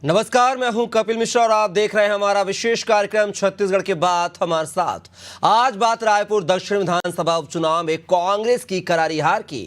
नमस्कार, मैं हूं कपिल मिश्रा और आप देख रहे हैं हमारा विशेष कार्यक्रम छत्तीसगढ़ के बात हमारे साथ। आज बात रायपुर दक्षिण विधानसभा उपचुनाव में कांग्रेस की करारी हार की।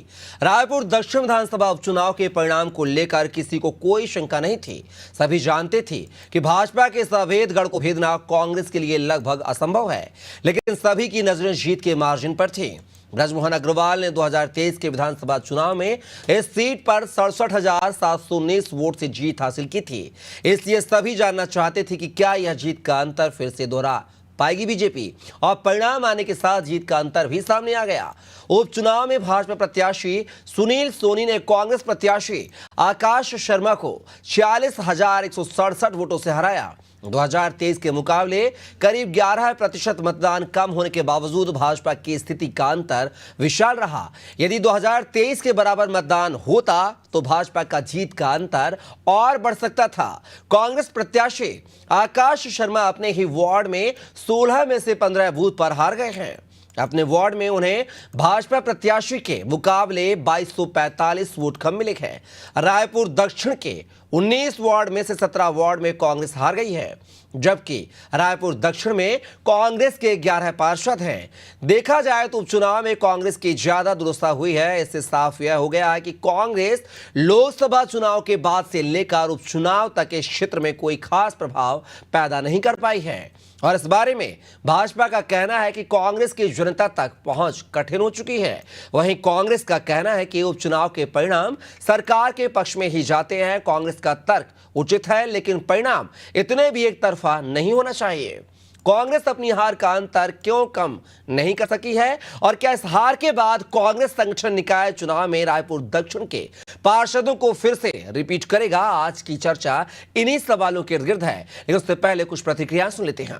रायपुर दक्षिण विधानसभा उपचुनाव के परिणाम को लेकर किसी को कोई शंका नहीं थी। सभी जानते थे कि भाजपा के इस अवैध गढ़ को भेदना कांग्रेस के लिए लगभग असंभव है, लेकिन सभी की नजरें जीत के मार्जिन पर थी। ब्रजमोहन अग्रवाल ने 2023 के विधानसभा चुनाव में इस सीट पर 67,719 वोट से जीत हासिल की थी। इसलिए सभी जानना चाहते थे कि क्या यह जीत का अंतर फिर से दोहरा पाएगी बीजेपी, और परिणाम आने के साथ जीत का अंतर भी सामने आ गया। उपचुनाव में भाजपा प्रत्याशी सुनील सोनी ने कांग्रेस प्रत्याशी आकाश शर्मा को 46,167 वोटों से हराया। 2023 के मुकाबले करीब 11% मतदान कम होने के बावजूद भाजपा की स्थिति का अंतर विशाल रहा। यदि 2023 के बराबर मतदान होता तो भाजपा का जीत का अंतर और बढ़ सकता था। कांग्रेस प्रत्याशी आकाश शर्मा अपने ही वार्ड में 16 में से 15 बूथ पर हार गए हैं। अपने वार्ड में उन्हें भाजपा प्रत्याशी के मुकाबले 2245 वोट कम मिले हैं। रायपुर दक्षिण के 19 वार्ड में से 17 वार्ड में कांग्रेस हार गई है, जबकि रायपुर दक्षिण में कांग्रेस के 11 पार्षद हैं। देखा जाए तो उपचुनाव में कांग्रेस की ज्यादा दुरुस्ता हुई है। इससे साफ यह हो गया है कि कांग्रेस लोकसभा चुनाव के बाद से लेकर उपचुनाव तक इस क्षेत्र में कोई खास प्रभाव पैदा नहीं कर पाई है, और इस बारे में भाजपा का कहना है कि कांग्रेस की जनता तक पहुंच कठिन हो चुकी है। वहीं कांग्रेस का कहना है कि उपचुनाव के परिणाम सरकार के पक्ष में ही जाते हैं। कांग्रेस का तर्क उचित है, लेकिन परिणाम इतने भी एक तरफा नहीं होना चाहिए। कांग्रेस अपनी हार का अंतर क्यों कम नहीं कर सकी है, और क्या इस हार के बाद कांग्रेस संगठन निकाय चुनाव में रायपुर दक्षिण के पार्षदों को फिर से रिपीट करेगा? आज की चर्चा इन्हीं सवालों के इर्द-गिर्द है, लेकिन उससे पहले कुछ प्रतिक्रिया सुन लेते हैं।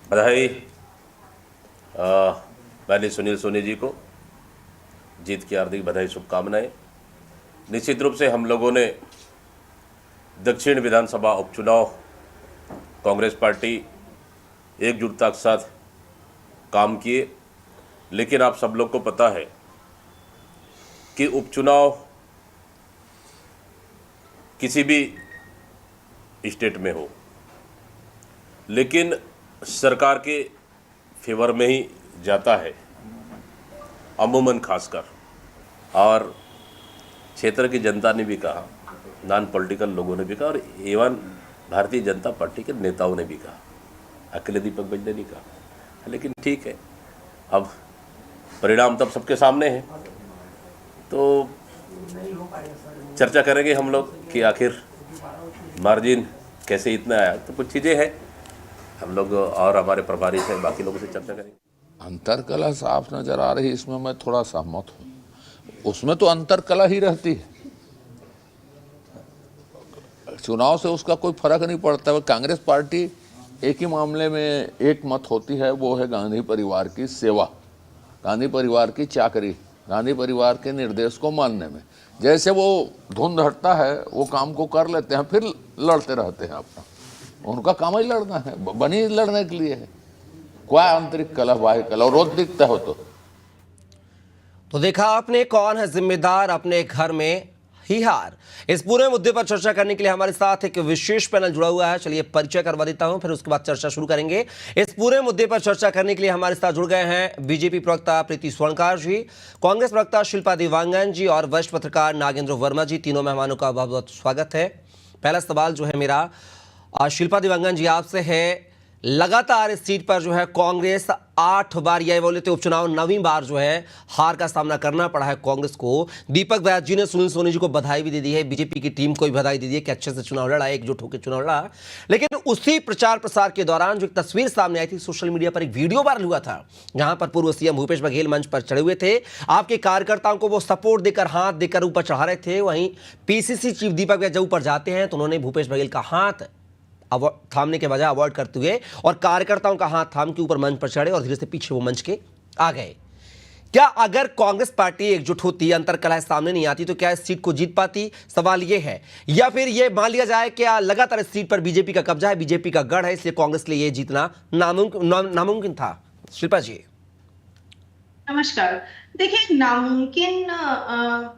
बधाई पहले सुनील सोनी जी को जीत की हार्दिक बधाई, शुभकामनाएं। निश्चित रूप से हम लोगों ने दक्षिण विधानसभा उपचुनाव कांग्रेस पार्टी एकजुटता के साथ काम किए, लेकिन आप सब लोग को पता है कि उपचुनाव किसी भी स्टेट में हो, लेकिन सरकार के फेवर में ही जाता है अमूमन खासकर। और क्षेत्र की जनता ने भी कहा, नॉन पॉलिटिकल लोगों ने भी कहा, और एवं भारतीय जनता पार्टी के नेताओं ने भी कहा, अकेले दीपक बैज ने नहीं कहा। लेकिन ठीक है, अब परिणाम तब सबके सामने है, तो चर्चा करेंगे हम लोग कि आखिर मार्जिन कैसे इतना आया। तो कुछ चीज़ें हैं, हम लोग और हमारे प्रभारी से बाकी लोगों से चर्चा करेंगे। अंतरकला साफ नजर आ रही, इसमें मैं थोड़ा सहमत हूँ। उसमें तो अंतरकला ही रहती है, चुनाव से उसका कोई फर्क नहीं पड़ता। कांग्रेस पार्टी एक ही मामले में एक मत होती है, वो है गांधी परिवार की सेवा, गांधी परिवार की चाकरी, गांधी परिवार के निर्देश को मानने में। जैसे वो धुंध हटता है वो काम को कर लेते हैं, फिर लड़ते रहते हैं। अपना उनका काम ही लड़ना है, बनी लड़ने के लिए है। कोई आंतरिक कलह बाह्य कलह रोज दिखता हो तो देखा आपने, कौन है जिम्मेदार अपने घर में ही हार। इस पूरे मुद्दे पर चर्चा करने के लिए हमारे साथ एक विशेष पैनल जुड़ा हुआ है। चलिए परिचय करवा देता हूं, फिर उसके बाद चर्चा शुरू करेंगे। इस पूरे मुद्दे पर चर्चा करने के लिए हमारे साथ जुड़ गए हैं बीजेपी प्रवक्ता प्रीति स्वर्णकार जी, कांग्रेस प्रवक्ता शिल्पा देवांगन जी और वरिष्ठ पत्रकार नागेंद्र वर्मा जी। तीनों मेहमानों का बहुत बहुत स्वागत है। पहला सवाल जो है मेरा शिल्पा देवांगन जी आपसे है, लगातार इस सीट पर जो है कांग्रेस 8 बार या बोले तो उपचुनाव 9वीं बार जो है हार का सामना करना पड़ा है कांग्रेस को। दीपक बैज जी ने सुनील सोनी जी को बधाई भी दे दी है, बीजेपी की टीम को भी बधाई दे दी है कि अच्छे से चुनाव लड़ा, एकजुट होकर चुनाव लड़ा। लेकिन उसी प्रचार प्रसार के दौरान जो एक तस्वीर सामने आई थी, सोशल मीडिया पर एक वीडियो वायरल हुआ था, जहां पर पूर्व सीएम भूपेश बघेल मंच पर चढ़े हुए थे। आपके कार्यकर्ताओं को वो सपोर्ट देकर, हाथ देकर ऊपर चढ़ा रहे थे। वहीं पीसीसी चीफ दीपक बैज जब ऊपर जाते हैं तो उन्होंने भूपेश बघेल का हाथ थामने के बजाय अवॉइड करते हुए और कार्यकर्ताओं का हाथ थाम के ऊपर मंच पर चढ़े और धीरे से पीछे वो मंच के आ गए। क्या अगर कांग्रेस पार्टी एकजुट होती, अंतरकलह सामने नहीं आती, तो क्या इस सीट को जीत पाती? सवाल ये है। या फिर ये मान लिया जाए कि लगातार इस सीट पर बीजेपी का कब्जा है, बीजेपी का गढ़ है, इसलिए कांग्रेस के लिए ये जीतना नामुमकिन था? शिल्पा जी। नमस्कार। देखिए, नामुमकिन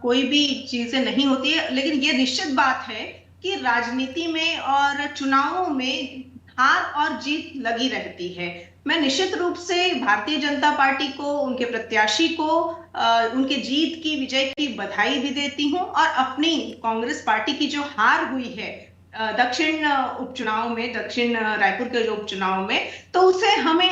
कोई भी चीजें नहीं होती है, लेकिन ये निश्चित बात है कि राजनीति में और चुनावों में हार और जीत लगी रहती है। मैं निश्चित रूप से भारतीय जनता पार्टी को, उनके प्रत्याशी को उनके जीत की, विजय की बधाई भी देती हूं और अपनी कांग्रेस पार्टी की जो हार हुई है दक्षिण उपचुनाव में, दक्षिण रायपुर के जो उपचुनाव में, तो उसे हमें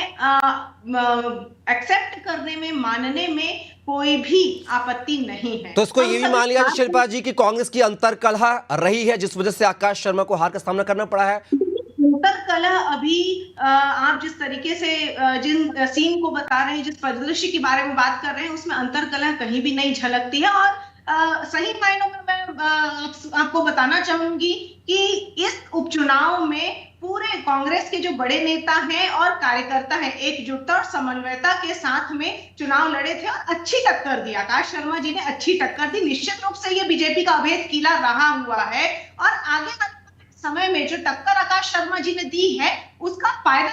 एक्सेप्ट करने में, मानने में कोई भी आपत्ति नहीं है। तो इसको ये भी मान लिया शिल्पा जी की कांग्रेस की अंतरकलह रही है जिस वजह से आकाश शर्मा को हार का सामना करना पड़ा है। अंतरकलह अभी आप जिस तरीके से जिन सीन को बता रहे हैं, जिस परिदृश्य के बारे में बात कर रहे हैं, उसमें अंतरकलह कहीं भी नहीं झलकती है। और सही मायनों में मैं आपको बताना चाहूंगी कि इस उपचुनाव में पूरे कांग्रेस के जो बड़े नेता हैं और कार्यकर्ता हैं, एकजुटता और समन्वयता के साथ में चुनाव लड़े थे और अच्छी टक्कर दी। आकाश शर्मा जी ने अच्छी टक्कर दी। निश्चित रूप से ये बीजेपी का अभेद किला रहा हुआ है और आगे समय में जो टक्कर आकाश शर्मा जी ने दी है उसका फायदा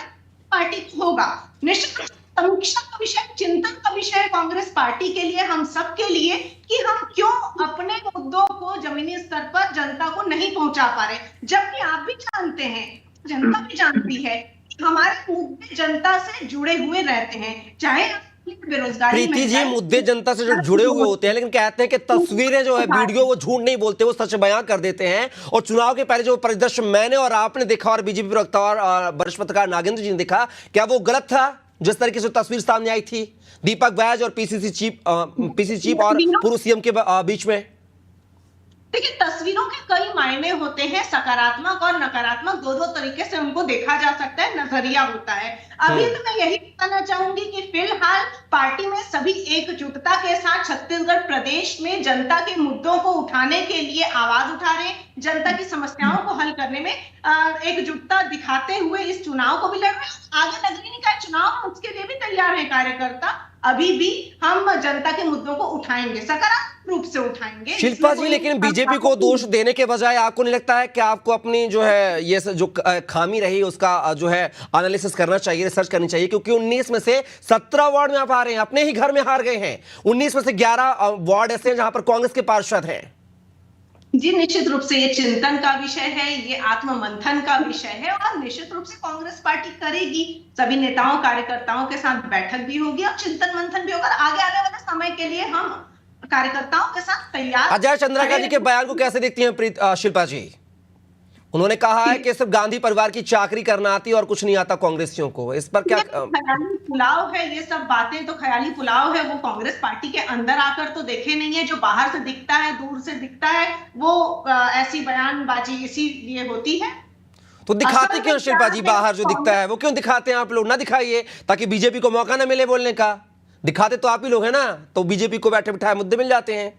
पार्टी को होगा। निश्चित समीक्षा का विषय, चिंतन का विषय कांग्रेस पार्टी के लिए, हम सब के लिए, कि हम क्यों अपने मुद्दों को जमीनी स्तर पर जनता को नहीं पहुंचा पा रहे, जबकि आप भी जानते हैं, जनता भी जानती है कि हमारे मुद्दे जनता से जुड़े हुए रहते हैं, चाहे बेरोजगारी। प्रीति जी, मुद्दे जनता से जो जुड़े हुए होते हैं, लेकिन कहते हैं कि तस्वीरें जो है, वीडियो, वो झूठ नहीं बोलते, वो सच बयां कर देते हैं। और चुनाव के पहले जो परिदृश्य मैंने और आपने देखा और बीजेपी प्रवक्ता और वरिष्ठ पत्रकार नागेंद्र जी ने देखा, क्या वो गलत था जिस तरीके से तस्वीर सामने आई थी दीपक बैज और पीसीसी चीफ और पूर्व सीएम के बीच में? देखिए, तस्वीरों के कई मायने होते हैं, सकारात्मक और नकारात्मक दो तरीके से उनको देखा जा सकता है, नजरिया होता है। अभी तो मैं यही बताना चाहूंगी कि फिलहाल पार्टी में सभी एकजुटता के साथ छत्तीसगढ़ प्रदेश में जनता के मुद्दों को उठाने के लिए आवाज उठा रहे हैं, जनता की समस्याओं को हल करने में एकजुटता दिखाते हुए इस चुनाव को भी लड़ रहे हैं। आगे नगरीय निकाय चुनाव, उसके लिए भी तैयार है कार्यकर्ता। अभी भी हम जनता के मुद्दों को उठाएंगे, सकारात्मक रूप से उठाएंगे। शिल्पा जी, लेकिन बीजेपी को दोष देने के बजाय आपको नहीं लगता है कि आपको अपनी जो है ये जो खामी रही उसका जो है एनालिसिस करना चाहिए, रिसर्च करनी चाहिए? क्योंकि 19 में से 17 वार्ड में आप हारे हैं, अपने ही घर में हार गए हैं। 19 में से 11 वार्ड ऐसे हैं जहां पर कांग्रेस के पार्षद हैं। जी, निश्चित रूप से ये चिंतन का विषय है, ये आत्म मंथन का विषय है और निश्चित रूप से कांग्रेस पार्टी करेगी। सभी नेताओं कार्यकर्ताओं के साथ बैठक भी होगी और चिंतन मंथन भी होगा। आगे आने वाले समय के लिए हम कार्यकर्ताओं के साथ तैयार। अजय चंद्राकर जी के बयान को कैसे देखती हैं शिल्पा जी? उन्होंने कहा है कि सिर्फ गांधी परिवार की चाकरी करना आती और कुछ नहीं आता कांग्रेसियों को। इस पर क्या? ख्याली पुलाव है, ये सब बातें तो ख्याली पुलाव है। वो कांग्रेस पार्टी के अंदर आकर तो देखे नहीं है। जो बाहर से दिखता है, दूर से दिखता है, वो ऐसी बयानबाजी इसीलिए होती है। तो दिखाते क्यों शिल्पा जी? बाहर जो दिखता है वो क्यों दिखाते हैं आप लोग? ना दिखाइए ताकि बीजेपी को मौका ना मिले बोलने का। दिखाते तो आप ही लोग हैं ना, तो बीजेपी को बैठे बिठाए मुद्दे मिल जाते हैं।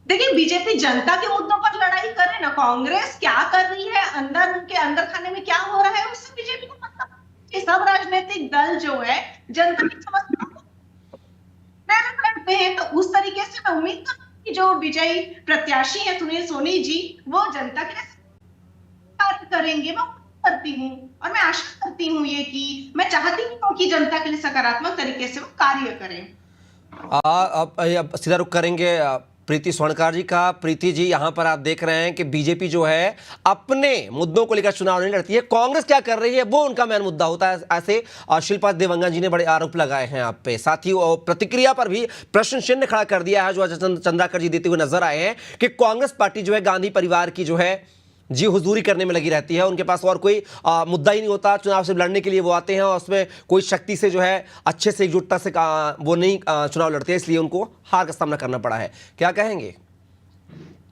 देखिए, बीजेपी जनता के मुद्दों पर लड़ाई करे ना। कांग्रेस क्या कर रही है, अंदर उनके अंदर खाने में क्या हो रहा है, उससे बीजेपी को मतलब। सब राजनीतिक दल जो है जनता की समस्याओं को करते हैं, तो उस तरीके से मैं उम्मीद करती हूं कि जो विजयी प्रत्याशी है सुनील सोनी जी, वो जनता के लिए कार्य करेंगे। मैं करती हूँ और मैं आशा करती हूँ ये कि मैं चाहती हूँ कि जनता के लिए सकारात्मक तरीके से वो कार्य करें। अब सीधा रुख करेंगे प्रीति स्वर्णकार जी का। प्रीति जी, यहां पर आप देख रहे हैं कि बीजेपी जो है अपने मुद्दों को लेकर चुनाव नहीं लड़ती है, कांग्रेस क्या कर रही है वो उनका मेन मुद्दा होता है। ऐसे शिल्पा देवंगन जी ने बड़े आरोप लगाए हैं आप पे। साथ ही प्रतिक्रिया पर भी प्रश्न चिन्ह खड़ा कर दिया है जो अजय चंद्राकर जी देते हुए नजर आए हैं कि कांग्रेस पार्टी जो है गांधी परिवार की जो है जी हुजूरी करने में लगी रहती है। उनके पास और कोई मुद्दा ही नहीं होता। चुनाव से लड़ने के लिए वो आते हैं और उसमें कोई शक्ति से जो है अच्छे से एकजुटता से वो नहीं चुनाव लड़ते हैं, इसलिए उनको हार का सामना करना पड़ा है। क्या कहेंगे?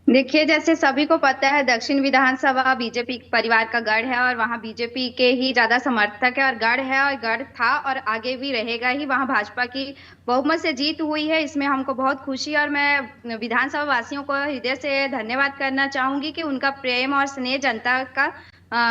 देखिए, जैसे सभी को पता है, दक्षिण विधानसभा बीजेपी परिवार का गढ़ है और वहां बीजेपी के ही ज्यादा समर्थक है और गढ़ है और गढ़ था और आगे भी रहेगा ही। वहां भाजपा की बहुमत से जीत हुई है, इसमें हमको बहुत खुशी। और मैं विधानसभा वासियों को हृदय से धन्यवाद करना चाहूंगी कि उनका प्रेम और स्नेह जनता का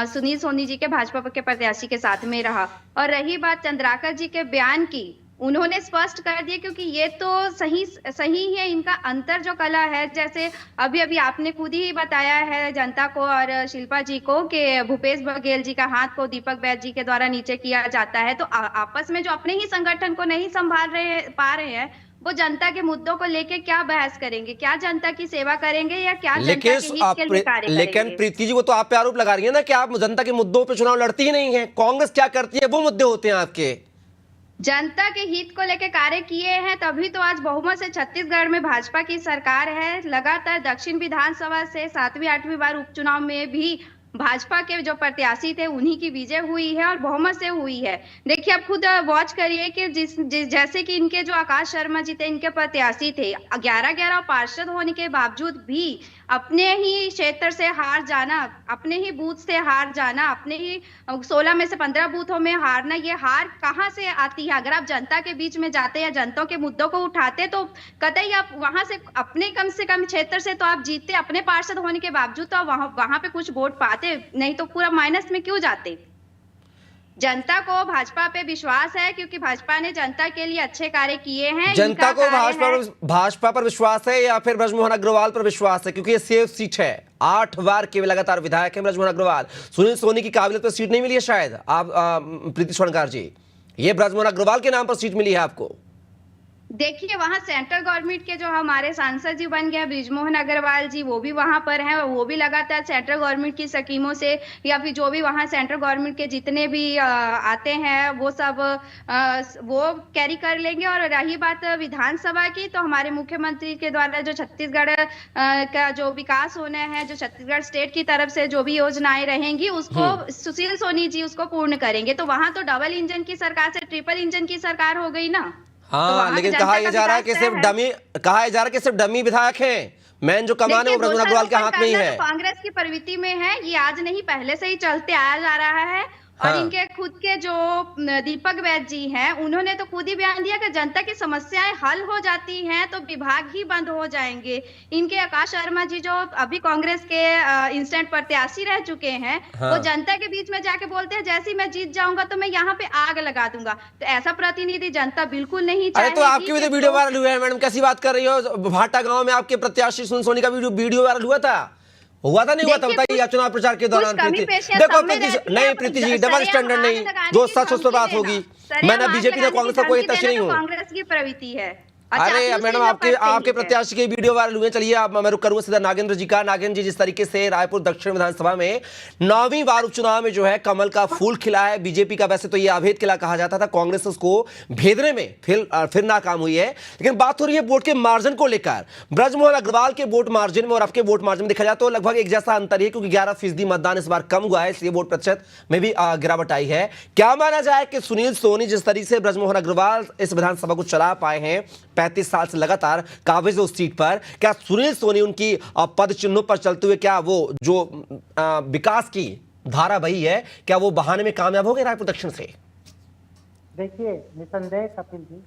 सुनील सोनी जी के भाजपा के प्रत्याशी के साथ में रहा। और रही बात चंद्राकर जी के बयान की, उन्होंने स्पष्ट कर दिया, क्योंकि ये तो सही है। इनका अंतर जो कला है, जैसे अभी आपने खुद ही बताया है जनता को और शिल्पा जी को कि भूपेश बघेल जी का हाथ को दीपक बैज जी के द्वारा नीचे किया जाता है। तो आपस में जो अपने ही संगठन को नहीं संभाल पा रहे हैं, वो जनता के मुद्दों को लेके क्या बहस करेंगे, क्या जनता की सेवा करेंगे या क्या जनता लेकिन के हित के लिए कार्य लेकिन करेंगे। प्रीति जी, वो तो आप पे आरोप लगा रही है ना कि आप जनता के मुद्दों पे चुनाव लड़ती ही नहीं है। कांग्रेस क्या करती है वो मुद्दे होते हैं आपके। जनता के हित को लेकर कार्य किए हैं, तभी तो आज बहुमत से छत्तीसगढ़ में भाजपा की सरकार है। लगातार दक्षिण विधानसभा से 7वीं 8वीं बार उपचुनाव में भी भाजपा के जो प्रत्याशी थे उन्हीं की विजय हुई है और बहुमत से हुई है। देखिए, आप खुद वॉच करिए कि जैसे कि इनके जो आकाश शर्मा जी थे, इनके प्रत्याशी थे, 11-11 पार्षद होने के बावजूद भी अपने ही क्षेत्र से हार जाना, अपने ही बूथ से हार जाना, अपने ही 16 में से 15 बूथों में हारना, ये हार कहाँ से आती है? अगर आप जनता के बीच में जाते या जनता के मुद्दों को उठाते तो कतई आप वहां से अपने कम से कम क्षेत्र से तो आप जीतते, अपने पार्षद होने के बावजूद तो आप वहां पे कुछ वोट पाते, नहीं तो पूरा माइनस में क्यों जाते। जनता को भाजपा पे विश्वास है क्योंकि भाजपा ने जनता के लिए अच्छे कार्य किए हैं। जनता को भाजपा पर विश्वास है या फिर ब्रजमोहन अग्रवाल पर विश्वास है? क्योंकि ये सेफ सीट है, 8 बार के लगातार विधायक है ब्रजमोहन अग्रवाल। सुनील सोनी की काबिलियत पर सीट नहीं मिली है शायद आप प्रीति स्वर्णकार जी, ये ब्रजमोहन अग्रवाल के नाम पर सीट मिली है आपको। देखिए, वहां सेंट्रल गवर्नमेंट के जो हमारे सांसद जी बन गए ब्रिजमोहन अग्रवाल जी, वो भी वहां पर हैं और वो भी लगातार सेंट्रल गवर्नमेंट की स्कीमों से या फिर जो भी वहां सेंट्रल गवर्नमेंट के जितने भी आते हैं वो सब वो कैरी कर लेंगे। और रही बात विधानसभा की, तो हमारे मुख्यमंत्री के द्वारा जो छत्तीसगढ़ का जो विकास होना है, जो छत्तीसगढ़ स्टेट की तरफ से जो भी योजनाएं रहेंगी उसको सुशील सोनी जी उसको पूर्ण करेंगे। तो वहां तो डबल इंजन की सरकार से ट्रिपल इंजन की सरकार हो गई ना। हाँ, तो लेकिन कहा यह जा रहा है कि सिर्फ डमी विधायक हैं, मैन जो कमान है वो ब्रजमोहन अग्रवाल के हाथ में ही है। कांग्रेस की प्रवृत्ति में है, ये आज नहीं पहले से ही चलते आया जा रहा है। और इनके खुद के जो दीपक वैद्य जी हैं, उन्होंने तो खुद ही बयान दिया कि जनता की समस्याएं हल हो जाती हैं तो विभाग ही बंद हो जाएंगे। इनके आकाश शर्मा जी जो अभी कांग्रेस के इंस्टेंट प्रत्याशी रह चुके हैं, वो जनता के बीच में जाके बोलते हैं जैसे ही मैं जीत जाऊंगा तो मैं यहाँ पे आग लगा दूंगा। तो ऐसा प्रतिनिधि जनता बिल्कुल नहीं चाहेगी। अरे तो आपकी भी तो वीडियो वायरल हुआ है मैडम, कैसी बात कर रही हो? भाटा गांव में आपके प्रत्याशी सुनील सोनी का वीडियो वायरल हुआ था नहीं हुआ था? बताइए, चुनाव प्रचार के दौरान। देखो प्रीति जी, डबल स्टैंडर्ड नहीं, जो सच उस पर बात होगी। मैंने बीजेपी और कांग्रेस का कोई टच नहीं हूँ। कांग्रेस की प्रवृत्ति है। अरे मैडम, आपके प्रत्याशी के वीडियो वायरल हुए। चलिए अब मैं रुक करूंगा सीधा नागेंद्र जी का। नागेंद्र जी, जिस तरीके से रायपुर दक्षिण विधानसभा में 9वीं बार उपचुनाव में जो है कमल का फूल खिला है, बीजेपी का वैसे तो ये अभेद किला कहा जाता था, कांग्रेस उसको भेदने में फिर नाकाम हुई है। लेकिन बात हो रही है वोट के मार्जिन को लेकर। ब्रजमोहन अग्रवाल के वोट मार्जिन में और आपके वोट मार्जिन में देखा जाए तो लगभग एक जैसा अंतर है, क्योंकि 11% मतदान इस बार कम हुआ है, इसलिए वोट प्रतिशत में भी गिरावट आई है। क्या माना जाए कि सुनील सोनी जिस तरीके से ब्रजमोहन अग्रवाल इस विधानसभा को चला पाए हैं 35 साल से लगातार काबिज उस सीट पर, क्या सुनील सोनी उनकी पद चिन्हों पर चलते हुए क्या वो जो विकास की धारा बही है, क्या वो बहाने में कामयाब हो गए रायपुर दक्षिण से? देखिए, निसंदेह कपिल जी,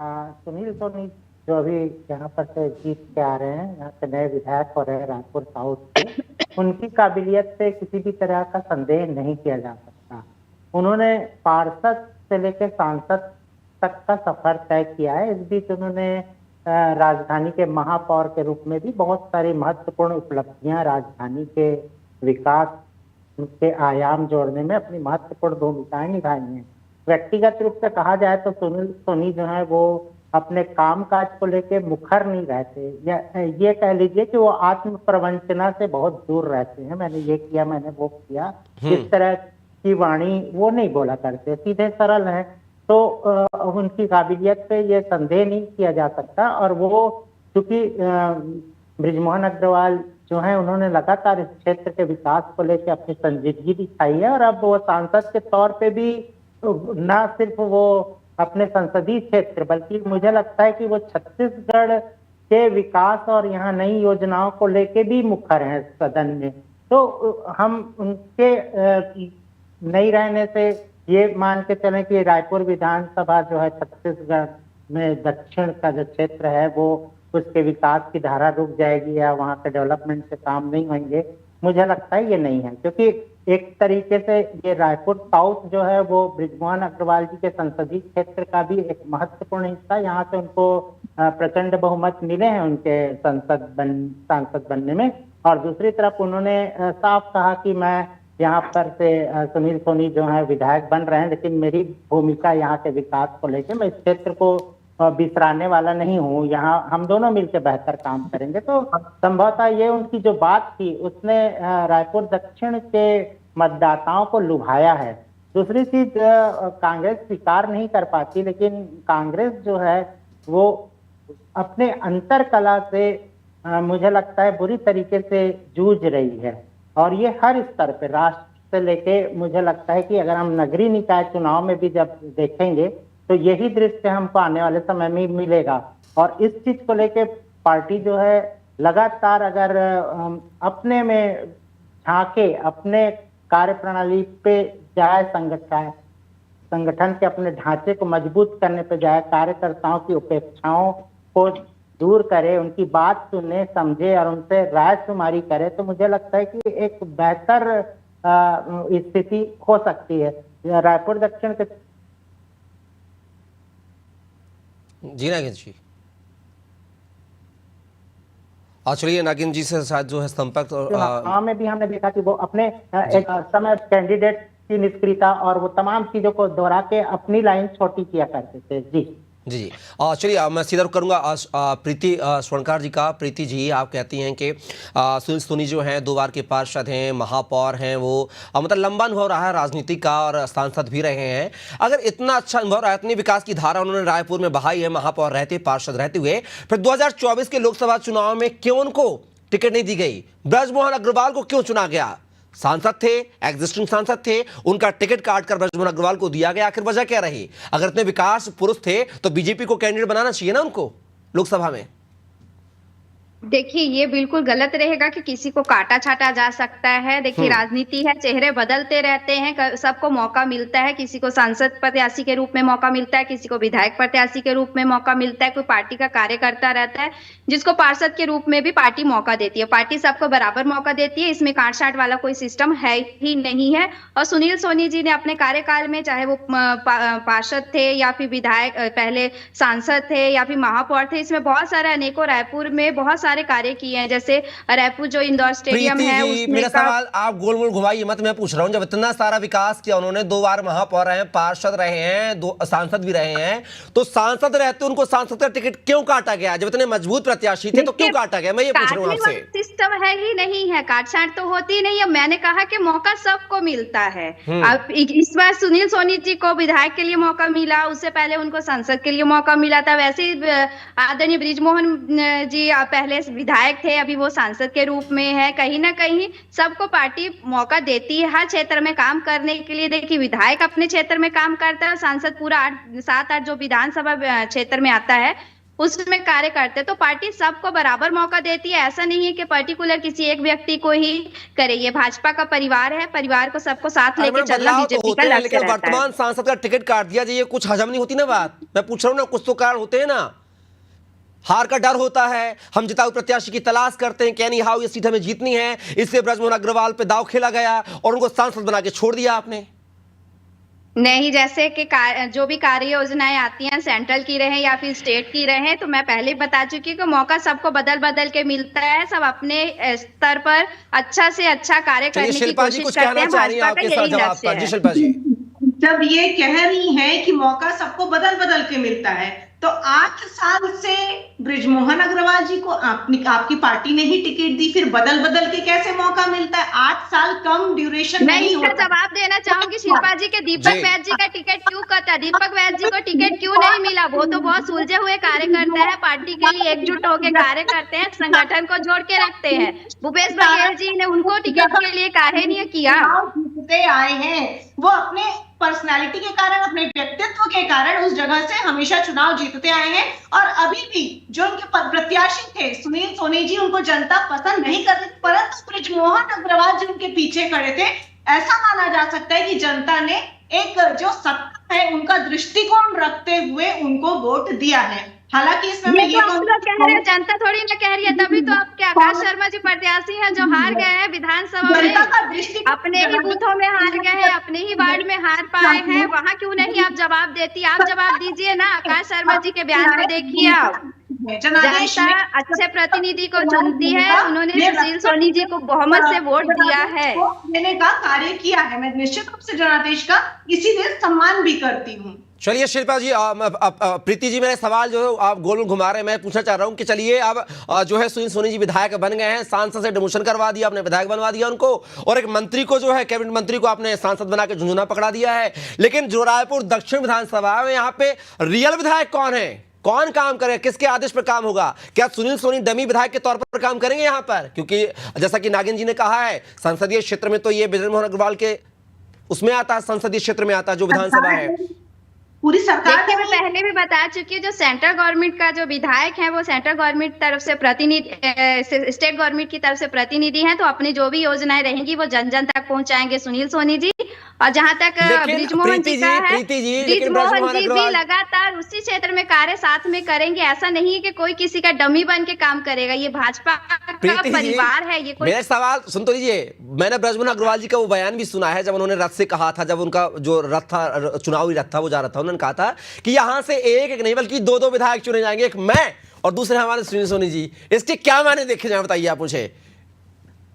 सुनील सोनी जो अभी यहाँ पर से जीत के आ रहे हैं, यहाँ से नए विधायक हो रहे हैं रायपुर साउथ से, उनकी काबिलियत से किसी भी तरह का संदेह नहीं किया जा सकता। उन्होंने पार्षद से लेकर सांसद तक का सफर तय किया है। इस बीच उन्होंने राजधानी के महापौर के रूप में भी बहुत सारी महत्वपूर्ण उपलब्धियां, राजधानी के विकास के आयाम जोड़ने में अपनी महत्वपूर्ण भूमिकाएं निभाई हैं। व्यक्तिगत रूप से कहा जाए तो सुनील सोनी जो है वो अपने कामकाज को लेकर मुखर नहीं रहते, या ये कह लीजिए कि वो आत्म प्रवंचना से बहुत दूर रहते हैं। मैंने ये किया, मैंने वो किया, इस तरह की वाणी वो नहीं बोला करते, सीधे सरल है। तो उनकी काबिलियत पे ये संदेह नहीं किया जा सकता। और वो चूंकि ब्रिजमोहन अग्रवाल जो है उन्होंने लगातार इस क्षेत्र के विकास को लेकर अपनी संजीदगी दिखाई है, और अब वो सांसद के तौर पे भी न सिर्फ वो अपने संसदीय क्षेत्र, बल्कि मुझे लगता है कि वो छत्तीसगढ़ के विकास और यहाँ नई योजनाओं को लेके भी मुखर हैं सदन में। तो हम उनके नहीं रहने से ये मान के चलें कि रायपुर विधानसभा जो है छत्तीसगढ़ में दक्षिण का जो क्षेत्र है वो उसके विकास की धारा रुक जाएगी या वहाँ के डेवलपमेंट से काम नहीं होंगे, मुझे लगता है ये नहीं है। क्योंकि एक तरीके से ये रायपुर साउथ जो है वो ब्रिजमोहन अग्रवाल जी के संसदीय क्षेत्र का भी एक महत्वपूर्ण हिस्सा, यहाँ से उनको प्रचंड बहुमत मिले हैं उनके सांसद बनने में। और दूसरी तरफ उन्होंने साफ कहा कि मैं यहाँ पर से सुनील सोनी जो है विधायक बन रहे हैं, लेकिन मेरी भूमिका यहाँ के विकास को लेकर, मैं इस क्षेत्र को बिसराने वाला नहीं हूँ। यहाँ हम दोनों मिलकर बेहतर काम करेंगे। तो संभवतः ये उनकी जो बात थी उसने रायपुर दक्षिण के मतदाताओं को लुभाया है। दूसरी चीज, कांग्रेस स्वीकार नहीं कर पाती, लेकिन कांग्रेस जो है वो अपने अंतर कला से मुझे लगता है बुरी तरीके से जूझ रही है, और ये हर स्तर पे, राष्ट्र से लेके, मुझे लगता है कि अगर हम नगरीय निकाय चुनाव में भी जब देखेंगे तो यही दृश्य हमको आने वाले समय में मिलेगा। और इस चीज को लेके पार्टी जो है लगातार अगर अपने में झांके, अपने कार्य प्रणाली पे जाए, संगठन के अपने ढांचे को मजबूत करने पे जाए, कार्यकर्ताओं की उपेक्षाओं को दूर करे, उनकी बात सुने, समझे और उनसे राय शुमारी करे, तो मुझे लगता है कि एक बेहतर स्थिति हो सकती है। रायपुर दक्षिण के जी नागिन जी, चलिए नागिन जी से शायद जो है संपर्क चुनाव में भी हमने देखा कि वो अपने एक समय कैंडिडेट की निष्क्रियता और वो तमाम चीजों को दोहरा के अपनी लाइन छोटी किया करते थे। जी जी, चलिए मैं सीधा रुख करूंगा प्रीति स्वर्णकार जी का। प्रीति जी, आप कहती हैं कि सुनील सोनी जो हैं 2 बार के पार्षद हैं, महापौर हैं, वो मतलब लंबा अनुभव रहा है राजनीति का और सांसद भी रहे हैं। अगर इतना अच्छा अनुभव रहा, इतनी विकास की धारा उन्होंने रायपुर में बहाई है महापौर रहते, पार्षद रहते हुए, फिर 2024 के लोकसभा चुनाव में क्यों उनको टिकट नहीं दी गई? ब्रजमोहन अग्रवाल को क्यों चुना गया? सांसद थे, एग्जिस्टिंग सांसद थे, उनका टिकट काटकर ब्रजमोहन अग्रवाल को दिया गया। आखिर वजह क्या रही? अगर इतने विकास पुरुष थे तो बीजेपी को कैंडिडेट बनाना चाहिए ना उनको लोकसभा में। देखिए, ये बिल्कुल गलत रहेगा कि किसी को काटा छाटा जा सकता है। देखिए, राजनीति है, चेहरे बदलते रहते हैं, सबको मौका मिलता है। किसी को सांसद प्रत्याशी के रूप में मौका मिलता है, किसी को विधायक प्रत्याशी के रूप में मौका मिलता है, कोई पार्टी का कार्यकर्ता रहता है जिसको पार्षद के रूप में भी पार्टी मौका देती है। पार्टी सबको बराबर मौका देती है, इसमें काट छाट वाला कोई सिस्टम है ही नहीं है। और सुनील सोनी जी ने अपने कार्यकाल में, चाहे वो पार्षद थे या फिर विधायक, पहले सांसद थे या फिर महापौर थे, इसमें बहुत सारे अनेकों रायपुर में बहुत सारे कार्य किए हैं। जैसे रायपुर जो इंदौर स्टेडियम है उसमें मेरा सवाल आप गोल गोल घुमाइए मत, मैं पूछ रहा हूं, जब इतना सारा विकास किया उन्होंने, 2 बार महापौर रहे हैं, पार्षद रहे हैं, 2 सांसद भी रहे हैं, तो सांसद रहते उनको सांसद का टिकट क्यों काटा गया? जब इतने मजबूत प्रत्याशी थे तो क्यों काटा गया? मैं ये पूछ रहा हूं आपसे। सिस्टम है ही नहीं है, काटछाट तो होती नहीं है। मैंने कहा कि मौका सबको मिलता है। अब इस बार सुनील सोनी जी को विधायक के लिए मौका मिला, उससे पहले उनको सांसद के लिए मौका मिला था। वैसे ही आदरणीय ब्रिजमोहन जी पहले विधायक थे, अभी वो सांसद के रूप में है। कहीं ना कहीं सबको पार्टी मौका देती है हर क्षेत्र में काम करने के लिए। देखिए, विधायक अपने क्षेत्र में काम करता है और सांसद पूरा 7-8 जो विधानसभा क्षेत्र में आता है उसमें कार्य करते हैं। तो पार्टी सबको बराबर मौका देती है। ऐसा नहीं है कि पर्टिकुलर किसी एक व्यक्ति को ही करे। ये भाजपा का परिवार है, परिवार को सबको साथ लेके चलना बीजेपी का लक्ष्य रहता है। वर्तमान सांसद का टिकट काट दिया जाए, ये कुछ हजम नहीं होती ना बात? मैं पूछ रहा हूँ ना, कुछ तो कारण होते हैं ना। हार का डर होता है, हम जिताऊ प्रत्याशी की तलाश करते हैं कि एनी हाउ ये सीट हमें जीतनी है, इसलिए ब्रजमोहन अग्रवाल पे दांव खेला गया और उनको सांसद बना के छोड़ दिया आपने। नहीं, जैसे कि जो भी कार्य योजनाएं आती हैं, सेंट्रल की रहे या फिर स्टेट की रहे, तो मैं पहले ही बता चुकी हूँ कि मौका सबको बदल बदल के मिलता है। सब अपने स्तर पर अच्छा से अच्छा कार्य करने की कोशिश करते हैं। भाजपा का यही लक्ष्य है। जब ये कह रही हैं कि मौका सबको बदल बदल के मिलता है, तो 8 साल से ब्रिजमोहन अग्रवाल जी को आपकी पार्टी ने ही टिकट दी, फिर बदल बदल के कैसे मौका मिलता है? 8 साल कम ड्यूरेशन नहीं होता। मैं इसका जवाब देना चाहूंगी शिल्पा जी के, दीपक वैद्य जी का टिकट क्यों कटा? दीपक वैद्य जी को टिकट क्यों नहीं मिला? वो तो बहुत सुलझे हुए कार्य करते हैं, पार्टी के लिए एकजुट होकर कार्य करते हैं, संगठन को जोड़ के रखते हैं। भूपेश बघेल जी ने उनको टिकट के लिए कार्य नहीं किया। आए हैं वो अपने पर्सनालिटी के कारण, अपने व्यक्तित्व के कारण उस जगह से हमेशा चुनाव जीतते आए हैं। और अभी भी जो उनके प्रत्याशी थे सुनील सोनी जी, उनको जनता पसंद नहीं कर रही, परंतु ब्रिजमोहन अग्रवाल जी उनके पीछे खड़े थे। ऐसा माना जा सकता है कि जनता ने एक जो सत्ता है उनका दृष्टिकोण रखते हुए उनको वोट दिया है। हालांकि इसमें ये तो आप लोग कह रहे हैं, जनता थोड़ी ना कह रही है। तभी तो आपके आकाश शर्मा जी प्रत्याशी हैं जो हार गए हैं विधानसभा में, अपने ही बूथों में हार गए हैं, अपने ही वार्ड में हार पाए हैं। वहां क्यों नहीं आप जवाब देती? आप जवाब दीजिए ना। आकाश शर्मा जी के बयान को देखिए आप। जनता अच्छे प्रतिनिधि को चुनती है, उन्होंने सुनील सोनी जी को बहुमत से वोट दिया है, देने का कार्य किया है। मैं निश्चित रूप से जनादेश का इसीलिए सम्मान भी करती हूँ। चलिए शिल्पा जी, प्रीति जी, मेरे सवाल जो है आप गोल घुमा रहे हैं, मैं पूछना चाह रहा हूं कि चलिए अब जो है सुनील सोनी जी विधायक बन गए हैं, सांसद से डिमोशन करवा दिया आपने, विधायक बनवा दिया उनको, और एक मंत्री को जो है कैबिनेट मंत्री को आपने सांसद बना के झुंझुना पकड़ा दिया है। लेकिन जो रायपुर दक्षिण विधानसभा में यहाँ पे रियल विधायक कौन है, कौन काम करेगा, किसके आदेश पर काम होगा? क्या सुनील सोनी डमी विधायक के तौर पर काम करेंगे यहाँ पर? क्योंकि जैसा कि नागिन जी ने कहा है, संसदीय क्षेत्र में तो ये बृजमोहन अग्रवाल के उसमें आता है, संसदीय क्षेत्र में आता है जो विधानसभा है। पूरी सरकार देखिए, मैं पहले भी बता चुकी हूँ, जो सेंट्रल गवर्नमेंट का जो विधायक है वो सेंट्रल गवर्नमेंट तरफ से प्रतिनिधि, स्टेट गवर्नमेंट की तरफ से प्रतिनिधि हैं, तो अपनी जो भी योजनाएं रहेंगी वो जन जन तक पहुंचाएंगे सुनील सोनी जी। और जहां तक बृजमोहन जी का है, बृजमोहन जी भी लगातार उसी क्षेत्र में कार्य साथ में करेंगे। ऐसा नहीं है कि कोई किसी का डमी बन के काम करेगा, ये भाजपा का परिवार है। ये कोई मेरा सवाल सुन तो लीजिए, मैंने बृजमोहन अग्रवाल जी का वो बयान भी सुना है जब उन्होंने रथ से कहा था, जब उनका जो रथ था, चुनावी रथ था, वो जा रहा था, उन्होंने कहा था कि यहां से एक नहीं बल्कि दो विधायक चुने जाएंगे, एक मैं और दूसरे हमारे सुनील सोनी जी। इसके क्या मायने देखे जाए, बताइए आप मुझे।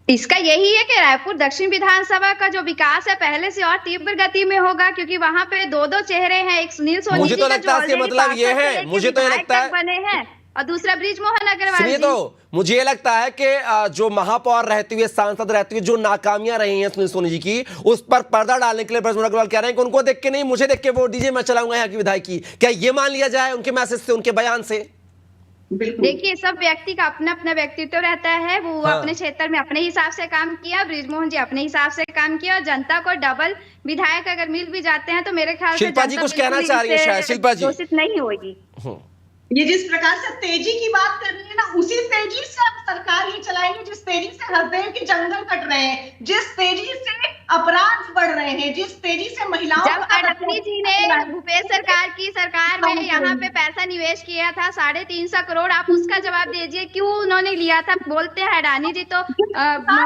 इसका यही है कि रायपुर दक्षिण विधानसभा का जो विकास है पहले से और तीव्र गति में होगा, क्योंकि वहां पे दो चेहरे हैं, एक सुनील सोनी मुझे जी तो का लगता है जो मतलब ये है, मुझे तो ये लगता है बने हैं, और दूसरा बृजमोहन अग्रवाल सुनिए, जी। तो मुझे ये लगता है कि जो महापौर रहते हुए, सांसद रहते हुए जो नाकामियां रही हैं सुनील सोनी जी की, उस पर पर्दा डालने के लिए बृजमोहन अग्रवाल कह रहे हैं कि उनको देख के नहीं, मुझे देख के वोट दीजिए, मैं चलाऊंगा यहाँ की विधायक की। क्या ये मान लिया जाए उनके मैसेज से, उनके बयान से? देखिए, सब व्यक्ति का अपना अपना व्यक्तित्व रहता है, वो अपने क्षेत्र में अपने हिसाब से काम किया, बृजमोहन जी अपने हिसाब से काम किया, और जनता को डबल विधायक अगर मिल भी जाते हैं तो मेरे ख्याल से शिल्पा जी कुछ कहना चाह रही है शायद, शिल्पा जी दोषित नहीं होगी। ये जिस प्रकार से तेजी की बात कर रही है ना, उसी तेजी से अब सरकार ये चलाएंगे जिस तेजी से हरदेव के जंगल कट रहे हैं, जिस तेजी से अपराध बढ़ रहे हैं, जिस तेजी से महिलाओं जब अडवाणी जी ने भूपेश सरकार में यहाँ पे पैसा निवेश किया था 350 करोड़, आप उसका जवाब दीजिए, क्यों उन्होंने लिया था? बोलते हैं अडानी जी तो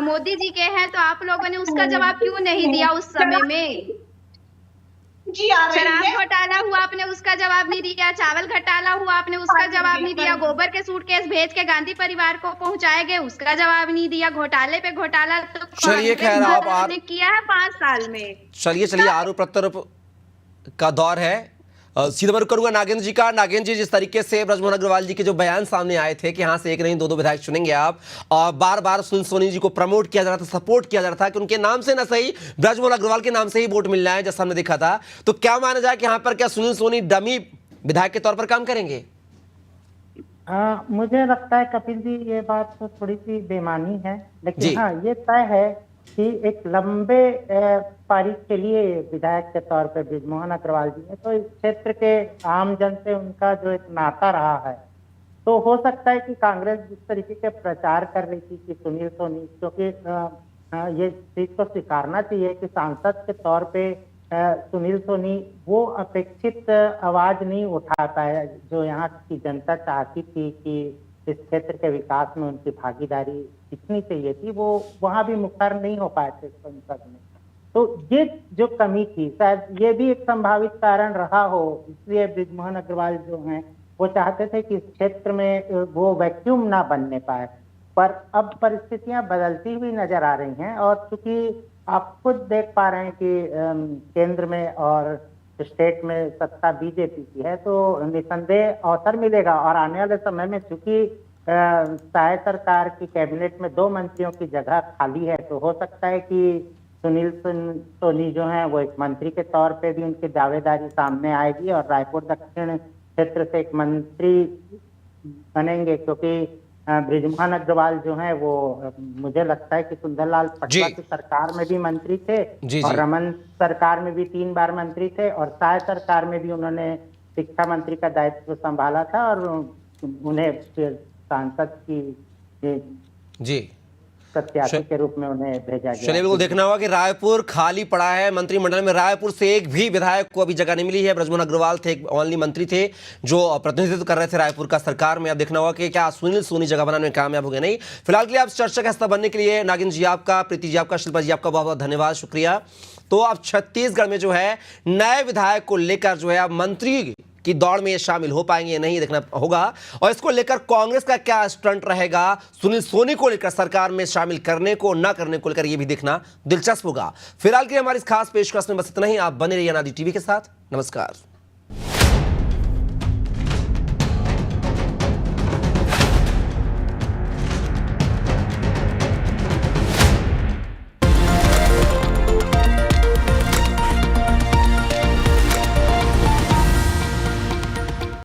मोदी जी के हैं, तो आप लोगों ने उसका जवाब क्यों नहीं दिया उस समय में? शराब घोटाला हुआ, आपने उसका जवाब नहीं दिया। चावल घोटाला हुआ, आपने उसका जवाब नहीं दिया। गोबर के सूटकेस भेज के गांधी परिवार को पहुंचाए गए, उसका जवाब नहीं दिया। घोटाले पे घोटाला तो चलिए खैर आप किया है 5 साल में। चलिए आरोप प्रत्यारोप का दौर है। सीधा मैं करूंगा नागेंद्र जी का। नागेंद्र जी, जिस तरीके से बृजमोहन अग्रवाल जी के जो बयान सामने आए थे कि यहाँ से एक नहीं दो विधायक चुनेंगे आप, और बार बार सुनील सोनी जी को प्रमोट किया जा रहा था, सपोर्ट किया जा रहा था कि उनके नाम से ना सही बृजमोहन अग्रवाल के नाम से ही वोट मिलना है, जैसा हमने देखा था, तो क्या माना जाए कि यहाँ पर क्या सुनील सोनी डमी विधायक के तौर पर काम करेंगे? मुझे लगता है कपिल जी, ये बात तो थोड़ी सी बेमानी है, लेकिन हाँ ये तय है कि एक लंबे पारी के लिए विधायक के तौर पर बृजमोहन अग्रवाल जी है, तो इस क्षेत्र के आम जन से उनका जो एक नाता रहा है, तो हो सकता है कि कांग्रेस जिस तरीके के प्रचार कर रही थी कि सुनील सोनी, क्योंकि ये चीज को स्वीकारना चाहिए कि सांसद के तौर पे सुनील सोनी वो अपेक्षित आवाज नहीं उठा पाया जो यहाँ की जनता चाहती थी कि इस क्षेत्र के विकास में उनकी भागीदारी कितनी चाहिए थी, वो वहां भी मुखर नहीं हो पाए थे संसद में। तो ये जो कमी थी, शायद ये भी एक संभावित कारण रहा हो, इसलिए बृजमोहन अग्रवाल जो हैं वो चाहते थे कि इस क्षेत्र में वो वैक्यूम ना बनने पाए, पर अब परिस्थितियां बदलती हुई नजर आ रही हैं, और चूंकि आप खुद देख पा रहे हैं कि केंद्र में और स्टेट में सत्ता बीजेपी की है, तो निसंदेह अवसर मिलेगा। और आने वाले समय में चूंकि साय सरकार की कैबिनेट में 2 मंत्रियों की जगह खाली है, तो हो सकता है कि सुनील सोनी जो है वो एक मंत्री के तौर पे भी उनकी दावेदारी सामने आएगी, और रायपुर दक्षिण क्षेत्र से एक मंत्री बनेंगे, क्योंकि बृजमोहन अग्रवाल जो है वो मुझे लगता है कि सुंदरलाल पटवा की सरकार में भी मंत्री थे, और रमन सरकार में भी 3 बार मंत्री थे, और साय सरकार में भी उन्होंने शिक्षा मंत्री का दायित्व संभाला था, और उन्हें सांसद की प्रत्याशी के रूप में उन्हें भेजा गया। चलिए, बिल्कुल देखना होगा कि रायपुर खाली पड़ा है। मंत्रिमंडल में रायपुर से एक भी विधायक को अभी जगह नहीं मिली है। बृजमोहन अग्रवाल थे, ओनली मंत्री थे जो प्रतिनिधित्व कर रहे थे रायपुर का सरकार में। अब देखना होगा कि क्या सुनील सोनी जगह बनाने में कामयाब हो गए नहीं। फिलहाल के लिए आप चर्चा का हिस्सा बनने के लिए नागिन जी आपका, प्रीति जी आपका, शिल्पा जी आपका बहुत बहुत धन्यवाद, शुक्रिया। तो अब छत्तीसगढ़ में जो है नए विधायक को लेकर जो है अब मंत्री की दौड़ में ये शामिल हो पाएंगे या नहीं, देखना होगा। और इसको लेकर कांग्रेस का क्या स्टंट रहेगा सुनील सोनी को लेकर सरकार में शामिल करने को ना करने को लेकर, ये भी देखना दिलचस्प होगा। फिलहाल के लिए हमारी इस खास पेशकश में बस इतना ही। आप बने रहिए अनादि टीवी के साथ। नमस्कार।